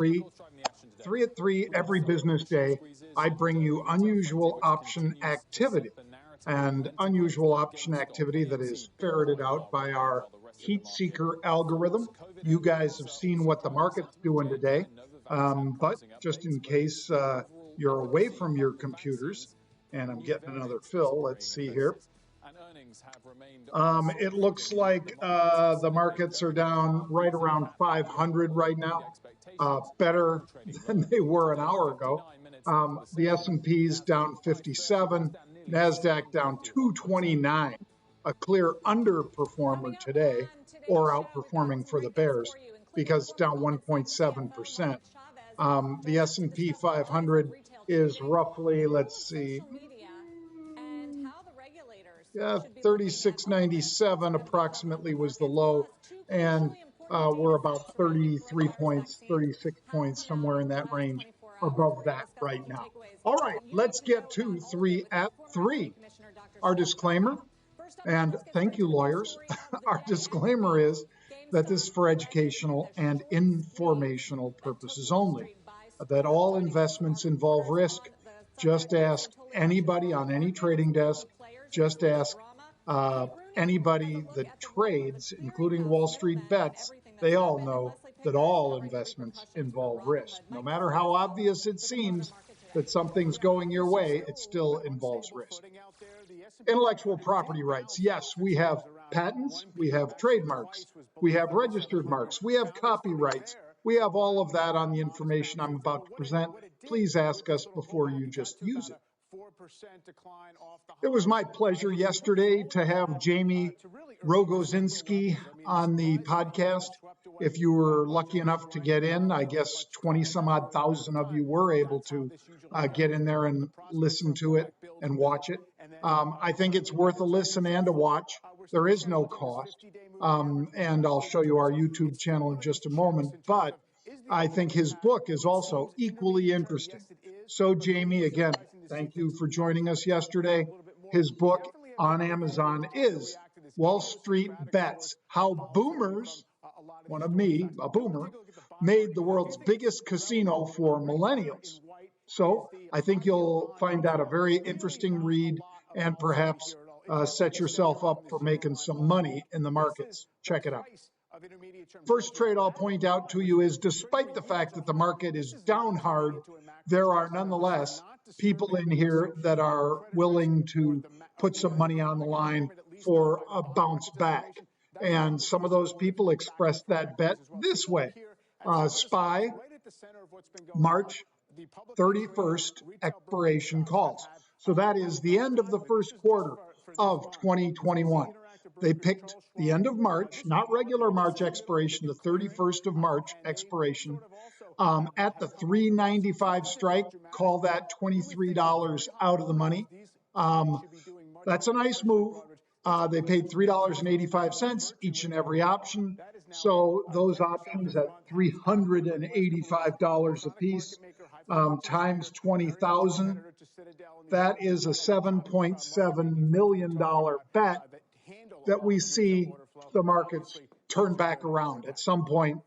3, 3 at 3 every business day, I bring you unusual option activity. And unusual option activity that is ferreted out by our heat seeker algorithm. You guys have seen what the market's doing today, but just in case you're away from your computers, and I'm getting another fill, let's see here. It looks like the markets are down right around 500 right now, better than they were an hour ago. The S&P's down 57, NASDAQ down 229, a clear underperformer today, or outperforming for the bears, because it's down 1.7%. The S&P 500 is roughly, let's see, 3697 approximately was the low, and we're about 33 points, 36 points, somewhere in that range above that right now. All right, let's get to 3 at 3. Our disclaimer, and thank you, lawyers. Our disclaimer is that this is for educational and informational purposes only, that all investments involve risk. Just ask anybody on any trading desk. Just ask anybody that trades, including Wall Street bets. They all know that all investments involve risk. No matter how obvious it seems that something's going your way, it still involves risk. Intellectual property rights. Yes, we have patents, we have trademarks, we have registered marks, we have copyrights. We have all of that on the information I'm about to present. Please ask us before you just use it. It was my pleasure yesterday to have Jamie Rogozinski on the podcast. If you were lucky enough to get in, I guess 20 some odd thousand of you were able to get in there and listen to it and watch it. I think it's worth a listen and a watch. There is no cost. And I'll show you our YouTube channel in just a moment. But I think his book is also equally interesting. So, Jamie, again, thank you for joining us yesterday. His book on Amazon is Wall Street Bets, How Boomers, one of me, a boomer, made the world's biggest casino for millennials. So I think you'll find that a very interesting read and perhaps set yourself up for making some money in the markets. Check it out. First trade I'll point out to you is, despite the fact that the market is down hard, there are nonetheless people in here that are willing to put some money on the line for a bounce back. And some of those people expressed that bet this way. SPY, March 31st expiration calls. So that is the end of the first quarter of 2021. They picked the end of March, not regular March expiration, the 31st of March expiration. At the 395 strike, call that $23 out of the money. That's a nice move. They paid $3.85 each and every option. So those options at $385 a piece times 20,000, that is a $7.7 million bet that we see the markets turn back around at some point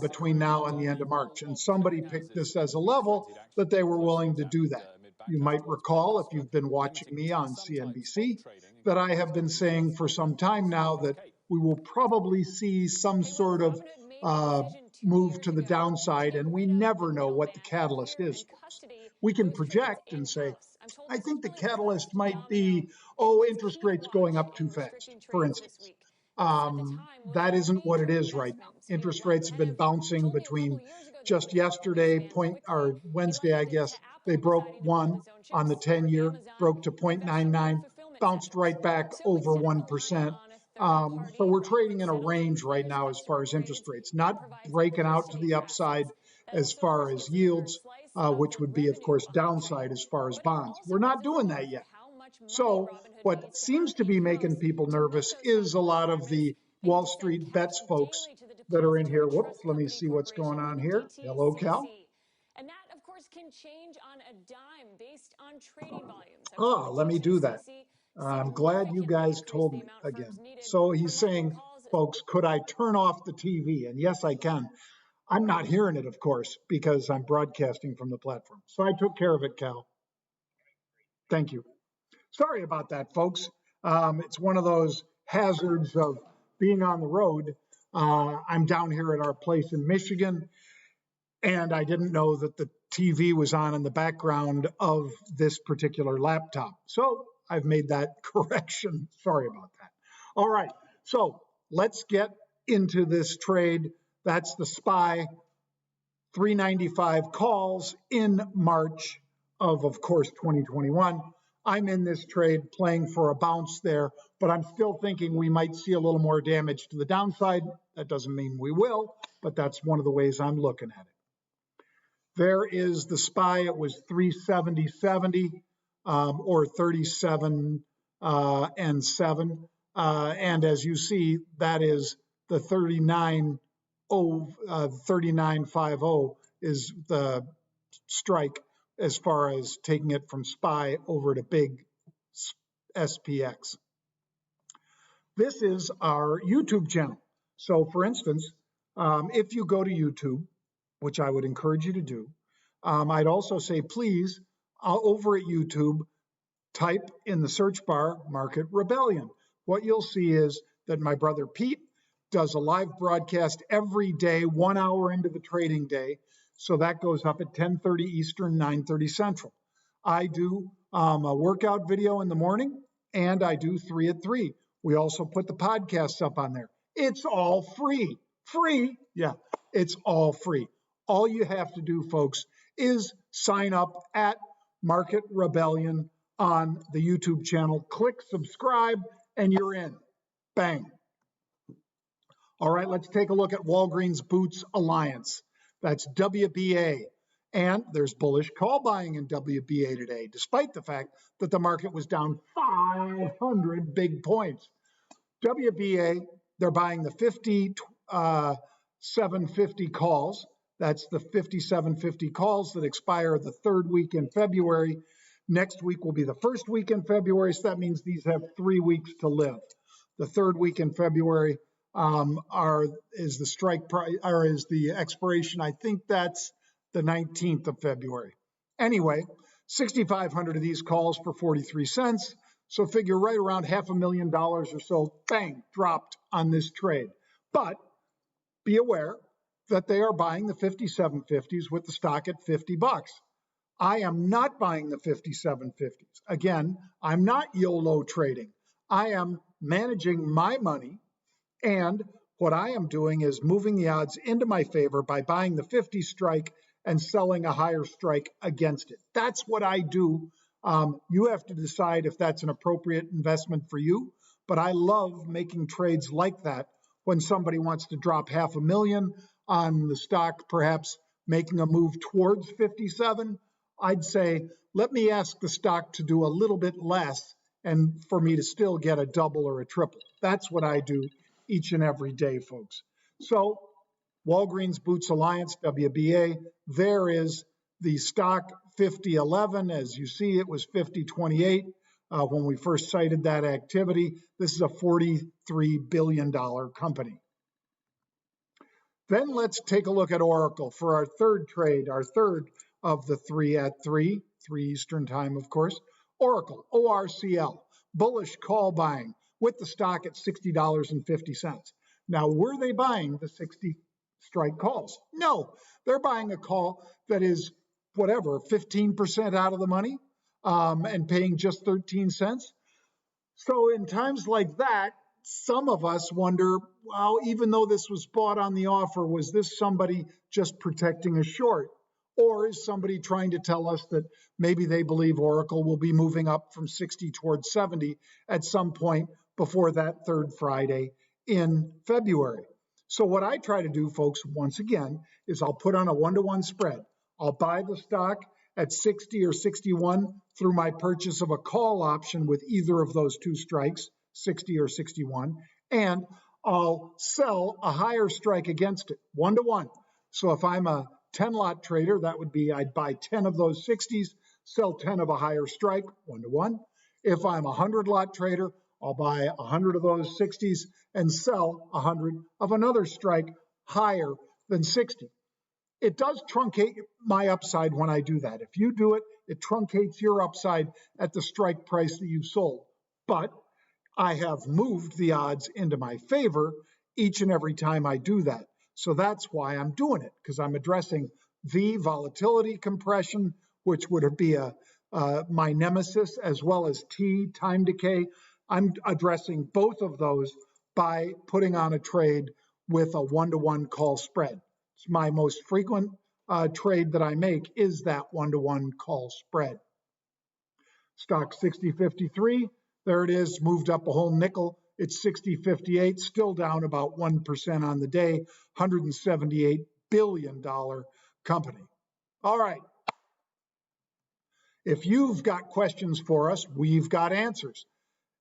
between now and the end of March. And somebody picked this as a level that they were willing to do that. You might recall, if you've been watching me on CNBC, that I have been saying for some time now that we will probably see some sort of move to the downside, and we never know what the catalyst is. We can project and say, I think the catalyst might be, interest rates going up too fast, for instance. That isn't what it is right now. Interest rates have been bouncing between just yesterday, or Wednesday, I guess. They broke 1 on the 10-year, broke to 0.99, bounced right back over 1%. So we're trading in a range right now as far as interest rates, not breaking out to the upside as far as yields, which would be, of course, downside as far as bonds. We're not doing that yet. So what seems to be making people nervous is a lot of the Wall Street bets folks that are in here. Whoops, let me see what's going on here. Hello, Cal. And that, of course, can change on a dime based on trading volumes. Let me do that. I'm glad you guys told me again. So he's saying, folks, could I turn off the TV? And yes, I can. I'm not hearing it, of course, because I'm broadcasting from the platform. So I took care of it, Cal. Thank you. Sorry about that, folks. It's one of those hazards of being on the road. I'm down here at our place in Michigan, and I didn't know that the TV was on in the background of this particular laptop. So I've made that correction. Sorry about that. All right, so let's get into this trade. That's the SPY 395 calls in March of course, 2021. I'm in this trade playing for a bounce there, but I'm still thinking we might see a little more damage to the downside. That doesn't mean we will, but that's one of the ways I'm looking at it. There is the SPY. It was 370.70 or 37 and 7. And as you see, that is the 39.50 is the strike as far as taking it from SPY over to big SPX. This is our YouTube channel. So for instance, if you go to YouTube, which I would encourage you to do, I'd also say, please, over at YouTube, type in the search bar, Market Rebellion. What you'll see is that my brother Pete does a live broadcast every day, 1 hour into the trading day. So that goes up at 10:30 Eastern, 9:30 Central. I do a workout video in the morning, and I do 3 at 3. We also put the podcasts up on there. It's all free. Free? Yeah, it's all free. All you have to do, folks, is sign up at Market Rebellion on the YouTube channel. Click subscribe, and you're in. Bang. All right, let's take a look at Walgreens Boots Alliance. That's WBA. And there's bullish call buying in WBA today, despite the fact that the market was down 500 big points. WBA, they're buying the 5750 calls. That's the 5750 calls that expire the third week in February. Next week will be the first week in February, so that means these have 3 weeks to live. The third week in February is the strike price, or is the expiration. I think that's the 19th of February. Anyway, 6,500 of these calls for 43 cents. So figure right around $500,000 or so, bang, dropped on this trade. But be aware that they are buying the 5750s with the stock at 50 bucks. I am not buying the 5750s. Again, I'm not YOLO trading. I am managing my money, and what I am doing is moving the odds into my favor by buying the 50 strike and selling a higher strike against it. That's what I do. You have to decide if that's an appropriate investment for you, but I love making trades like that when somebody wants to drop $500,000 on the stock, perhaps making a move towards 57. I'd say, let me ask the stock to do a little bit less and for me to still get a double or a triple. That's what I do each and every day, folks. So Walgreens Boots Alliance, WBA, there is the stock 5011. As you see, it was 5028 when we first cited that activity. This is a $43 billion company. Then let's take a look at Oracle for our third trade, our third of the 3 at 3 Eastern time, of course. Oracle, ORCL, bullish call buying with the stock at $60.50. Now, were they buying the 60 strike calls? No, they're buying a call that is, whatever, 15% out of the money and paying just 13 cents. So in times like that, some of us wonder, well, even though this was bought on the offer, was this somebody just protecting a short? Or is somebody trying to tell us that maybe they believe Oracle will be moving up from 60 towards 70 at some point before that third Friday in February? So what I try to do, folks, once again, is I'll put on a 1-to-1 spread. I'll buy the stock at 60 or 61 through my purchase of a call option with either of those two strikes, 60 or 61, and I'll sell a higher strike against it, 1-to-1. So if I'm a 10-lot trader, that would be I'd buy 10 of those 60s, sell 10 of a higher strike, 1-to-1. If I'm a 100-lot trader, I'll buy 100 of those 60s and sell 100 of another strike higher than 60. it does truncate my upside when I do that. If you do it, it truncates your upside at the strike price that you sold. But I have moved the odds into my favor each and every time I do that. So that's why I'm doing it, because I'm addressing V, volatility compression, which would be my nemesis, as well as T, time decay. I'm addressing both of those by putting on a trade with a one-to-one call spread. It's my most frequent trade that I make is that one-to-one call spread. Stock 60.53, there it is, moved up a whole nickel. It's 60.58, still down about 1% on the day, $178 billion company. All right. If you've got questions for us, we've got answers.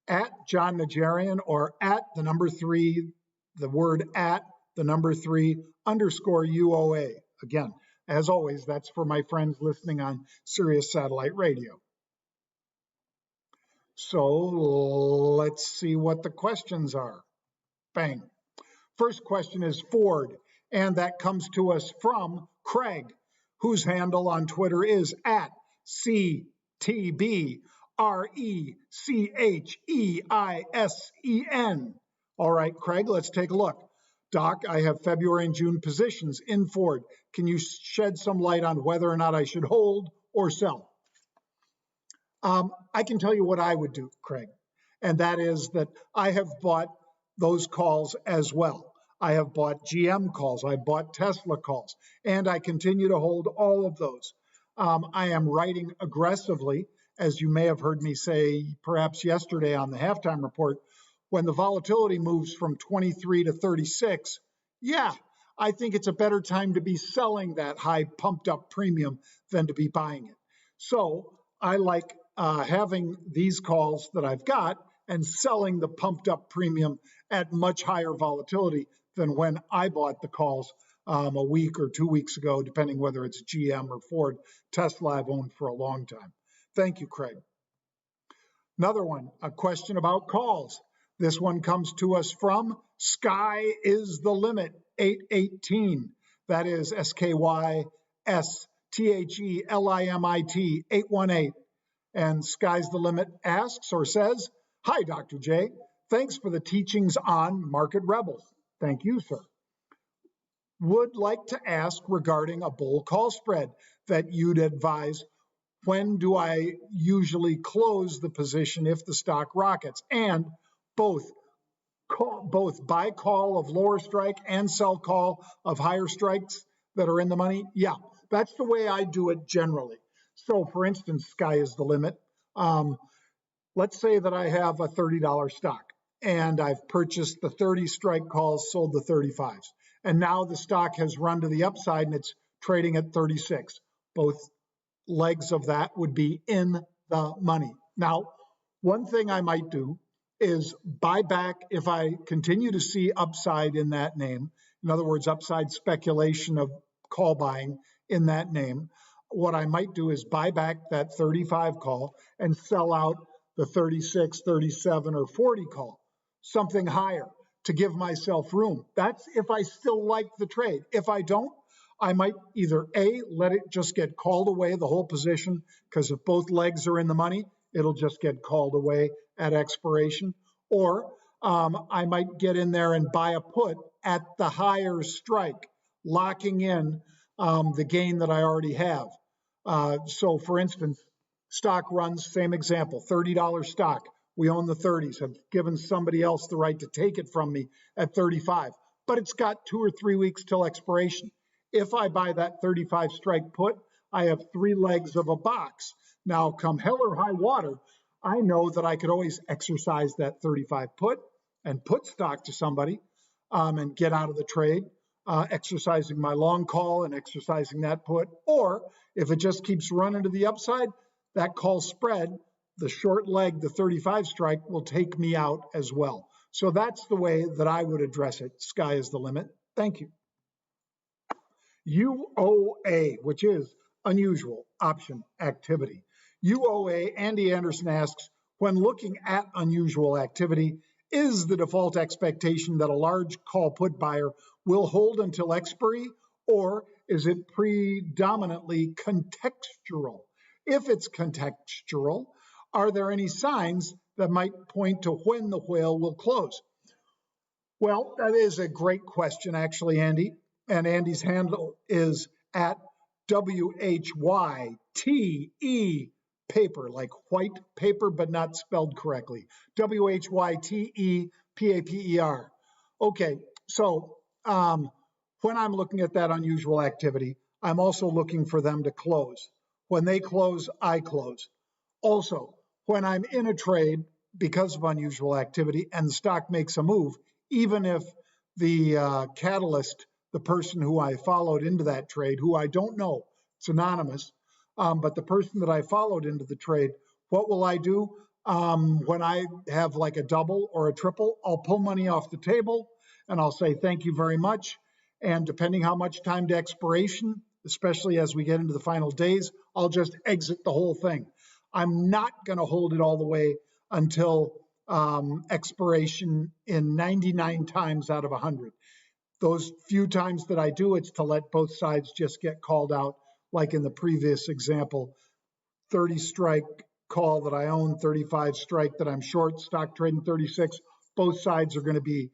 At Jon Najarian or at the number 3, the word at the number 3 underscore UOA. Again, as always, that's for my friends listening on Sirius Satellite Radio. So let's see what the questions are. Bang. First question is Ford, and that comes to us from Craig, whose handle on Twitter is at CTBRECHEISEN. All right, Craig, let's take a look. Doc, I have February and June positions in Ford. Can you shed some light on whether or not I should hold or sell? I can tell you what I would do, Craig, and that is that I have bought those calls as well. I have bought GM calls, I bought Tesla calls, and I continue to hold all of those. I am writing aggressively, as you may have heard me say perhaps yesterday on the halftime report, when the volatility moves from 23 to 36, yeah, I think it's a better time to be selling that high pumped up premium than to be buying it. So I like having these calls that I've got and selling the pumped up premium at much higher volatility than when I bought the calls a week or 2 weeks ago, depending whether it's GM or Ford. Tesla I've owned for a long time. Thank you, Craig. Another one, a question about calls. This one comes to us from Sky is the Limit 818. That is SKYSTHELIMIT 818. And Sky's the Limit asks or says, "Hi, Dr. J. Thanks for the teachings on Market Rebels." Thank you, sir. Would like to ask regarding a bull call spread that you'd advise. When do I usually close the position if the stock rockets? And both buy call of lower strike and sell call of higher strikes that are in the money? Yeah, that's the way I do it generally. So, for instance, Sky is the Limit. Let's say that I have a $30 stock and I've purchased the 30 strike calls, sold the 35s. And now the stock has run to the upside and it's trading at 36. Both legs of that would be in the money. Now, one thing I might do is buy back if I continue to see upside in that name. In other words, upside speculation of call buying in that name. What I might do is buy back that 35 call and sell out the 36, 37, or 40 call, something higher to give myself room. That's if I still like the trade. If I don't, I might either A, let it just get called away, the whole position, because if both legs are in the money, it'll just get called away at expiration. Or I might get in there and buy a put at the higher strike, locking in the gain that I already have. So for instance, stock runs, same example, $30 stock. We own the 30s, have given somebody else the right to take it from me at 35, but it's got 2 or 3 weeks till expiration. If I buy that 35 strike put, I have 3 legs of a box. Now, come hell or high water, I know that I could always exercise that 35 put and put stock to somebody and get out of the trade, exercising my long call and exercising that put. Or if it just keeps running to the upside, that call spread, the short leg, the 35 strike, will take me out as well. So that's the way that I would address it. Sky is the limit. Thank you. UOA, which is unusual option activity. UOA, Andy Anderson asks, when looking at unusual activity, is the default expectation that a large call put buyer will hold until expiry, or is it predominantly contextual? If it's contextual, are there any signs that might point to when the whale will close? Well, that is a great question, actually, Andy. And Andy's handle is at WHYTE paper, like white paper, but not spelled correctly. WHYTE PAPER. Okay, so when I'm looking at that unusual activity, I'm also looking for them to close. When they close, I close. Also, when I'm in a trade because of unusual activity and the stock makes a move, even if the catalyst, the person who I followed into that trade, who I don't know, it's anonymous, but the person that I followed into the trade, what will I do? When I have like a double or a triple, I'll pull money off the table and I'll say, thank you very much. And depending how much time to expiration, especially as we get into the final days, I'll just exit the whole thing. I'm not going to hold it all the way until expiration in 99 times out of 100. Those few times that I do, it's to let both sides just get called out, like in the previous example, 30 strike call that I own, 35 strike that I'm short, stock trading 36. Both sides are going to be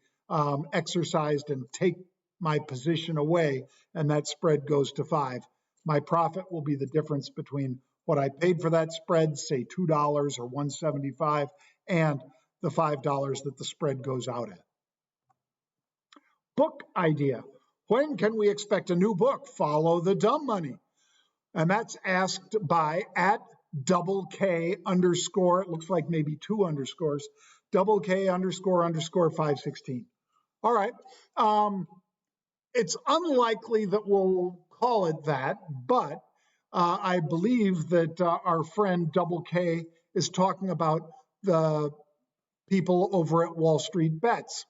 exercised and take my position away, and that spread goes to 5. My profit will be the difference between what I paid for that spread, say $2 or $1.75, and the $5 that the spread goes out at. Book idea. When can we expect a new book? Follow the dumb money. And that's asked by at @K_, it looks like maybe 2 underscores, @K__516. All right. It's unlikely that we'll call it that, but I believe that our friend K is talking about the people over at Wall Street Bets.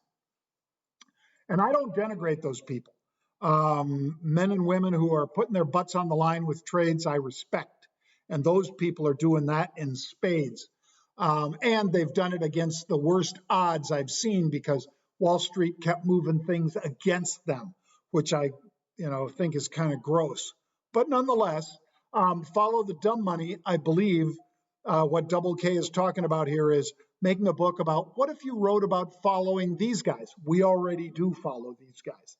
And I don't denigrate those people. Men and women who are putting their butts on the line with trades, I respect. And those people are doing that in spades. And they've done it against the worst odds I've seen because Wall Street kept moving things against them, which I think is kind of gross. But nonetheless, follow the dumb money. I believe what K is talking about here is making a book about what if you wrote about following these guys? We already do follow these guys.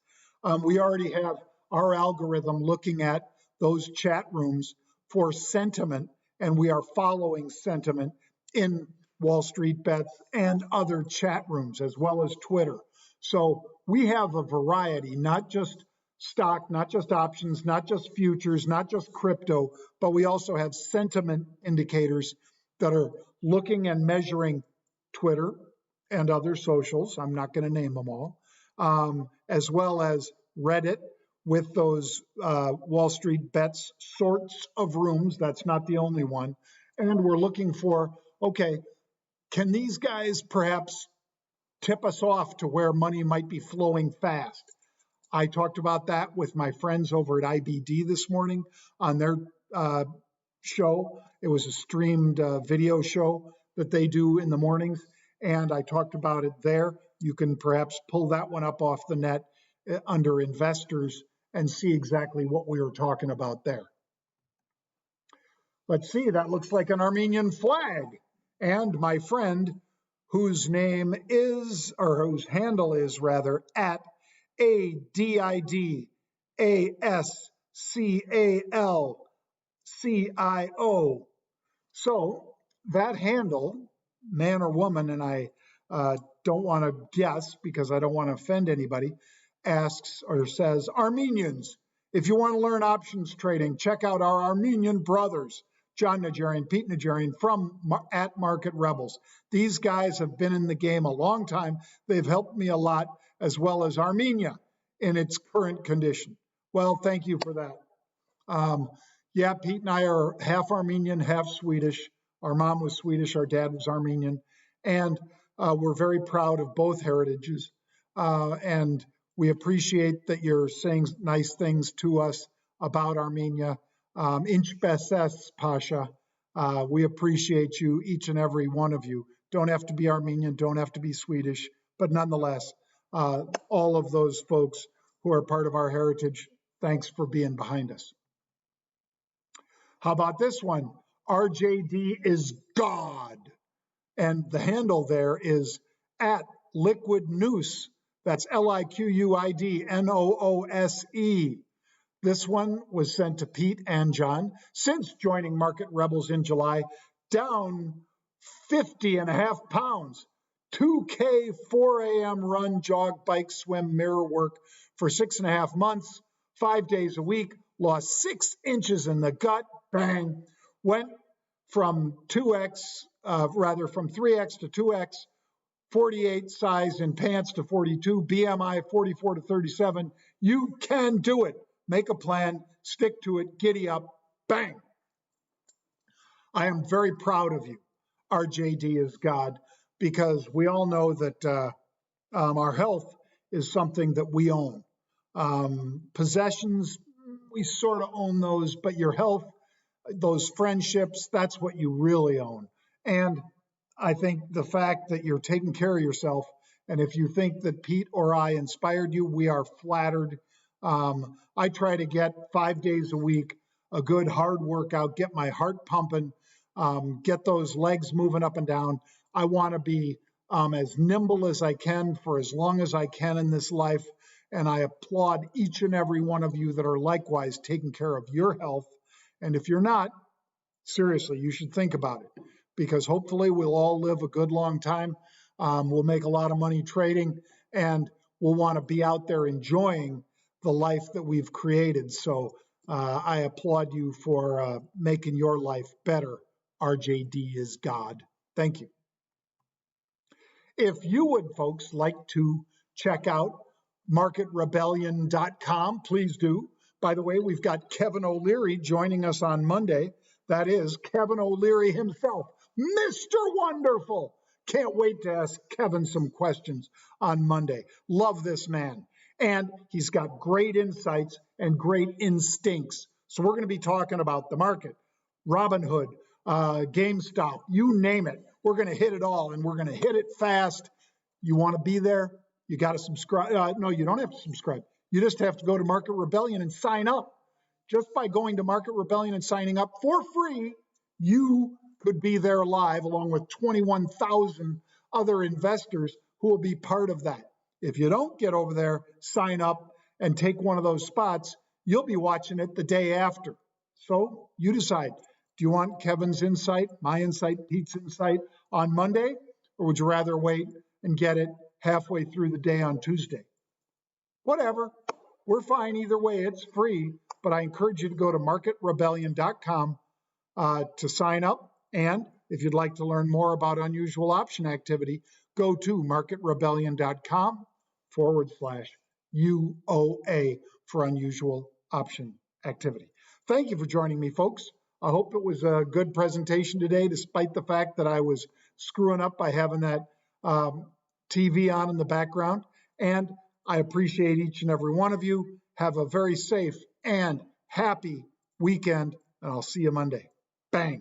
We already have our algorithm looking at those chat rooms for sentiment, and we are following sentiment in Wall Street Bets and other chat rooms, as well as Twitter. So we have a variety, not just stock, not just options, not just futures, not just crypto, but we also have sentiment indicators that are looking and measuring Twitter and other socials. I'm not going to name them all, as well as Reddit with those Wall Street Bets sorts of rooms. That's not the only one. And we're looking for, okay, can these guys perhaps tip us off to where money might be flowing fast? I talked about that with my friends over at IBD this morning on their show. It was a streamed video show that they do in the mornings, and I talked about it there. You can perhaps pull that one up off the net under investors and see exactly what we were talking about there. Let's see, that looks like an Armenian flag. And my friend, whose name is, or whose handle is rather, at ADIDASCALCIO. So that handle, man or woman, and I don't want to guess because I don't want to offend anybody, asks or says, Armenians, if you want to learn options trading, check out our Armenian brothers, Jon Najarian, Pete Najarian from at Market Rebels. These guys have been in the game a long time. They've helped me a lot, as well as Armenia in its current condition. Well, thank you for that. Yeah, Pete and I are half Armenian, half Swedish. Our mom was Swedish, our dad was Armenian. And we're very proud of both heritages. And we appreciate that you're saying nice things to us about Armenia. Inch Beses, Pasha. We appreciate you, each and every one of you. Don't have to be Armenian, don't have to be Swedish, but nonetheless, all of those folks who are part of our heritage, Thanks for being behind us. How about this one? RJD is God. And the handle there is at Liquid Noose. That's LIQUIDNOOSE. This one was sent to Pete and John since joining Market Rebels in July, down 50.5 pounds. 2K, 4 a.m. run, jog, bike, swim, mirror work for 6.5 months, 5 days a week, lost 6 inches in the gut, bang, went from 3X to 2X, 48 size in pants to 42, BMI 44 to 37. You can do it. Make a plan, stick to it, giddy up, bang. I am very proud of you, RJD is God, because we all know that our health is something that we own. Possessions, we sort of own those, but your health, those friendships, that's what you really own. And I think the fact that you're taking care of yourself, and if you think that Pete or I inspired you, we are flattered. I try to get 5 days a week, a good hard workout, get my heart pumping, get those legs moving up and down. I want to be as nimble as I can for as long as I can in this life. And I applaud each and every one of you that are likewise taking care of your health. And if you're not, seriously, you should think about it, because hopefully we'll all live a good long time. We'll make a lot of money trading, and we'll want to be out there enjoying the life that we've created. So I applaud you for making your life better. RJD is God. Thank you. If you would, folks, like to check out marketrebellion.com, please do. By the way, we've got Kevin O'Leary joining us on Monday. That is Kevin O'Leary himself, Mr. Wonderful. Can't wait to ask Kevin some questions on Monday. Love this man. And he's got great insights and great instincts. So we're going to be talking about the market, Robinhood, GameStop, you name it. We're going to hit it all, and we're going to hit it fast. You want to be there? You got to subscribe. No, you don't have to subscribe. You just have to go to Market Rebellion and sign up. Just by going to Market Rebellion and signing up for free, you could be there live along with 21,000 other investors who will be part of that. If you don't get over there, sign up and take one of those spots, you'll be watching it the day after. So you decide. Do you want Kevin's insight, my insight, Pete's insight on Monday, or would you rather wait and get it halfway through the day on Tuesday? Whatever. We're fine either way. It's free, but I encourage you to go to marketrebellion.com to sign up. And if you'd like to learn more about unusual option activity, go to marketrebellion.com/UOA for unusual option activity. Thank you for joining me, folks. I hope it was a good presentation today, despite the fact that I was screwing up by having that TV on in the background. And I appreciate each and every one of you. Have a very safe and happy weekend, and I'll see you Monday. Bang.